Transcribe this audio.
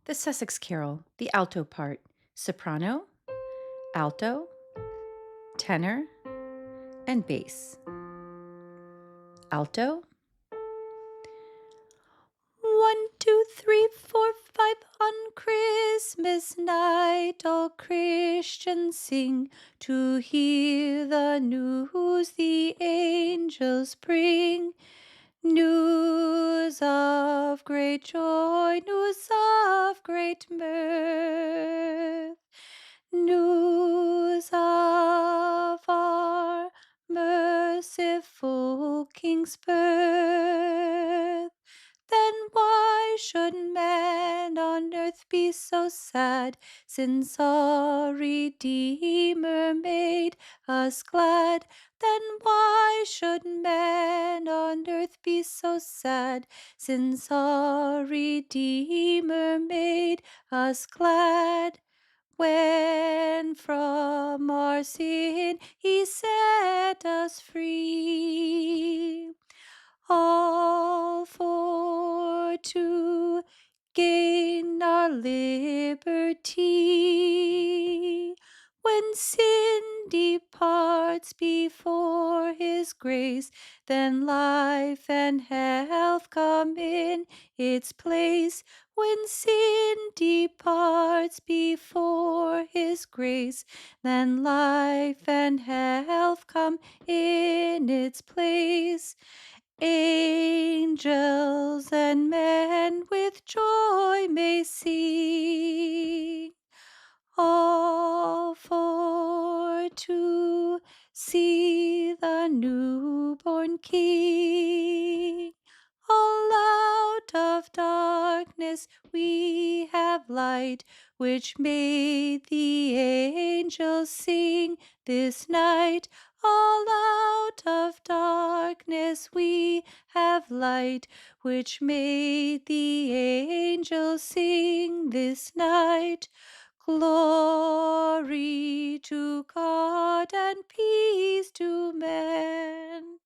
The Sussex Carol, the alto part, soprano, alto, tenor, and bass. Alto. 1, 2, 3, 4, 5 on Christmas night, all Christians sing to hear the news the angels bring. News of great joy, news of great mirth, news of our merciful King's birth. Then why should men on earth be so sad, since our Redeemer made us glad? Then why should men on earth be so sad, since our Redeemer made us glad? When from our sin he set us free, all for to gain our liberty. When sin departs before his grace, then life and health come in its place. When sin departs before his grace, then life and health come in its place. Angels and men with joy may sing, all for to see the newborn King. All out of darkness we have light, which made the angels sing this night. All out of darkness we have light, which made the angels sing this night. Glory to God and peace to men.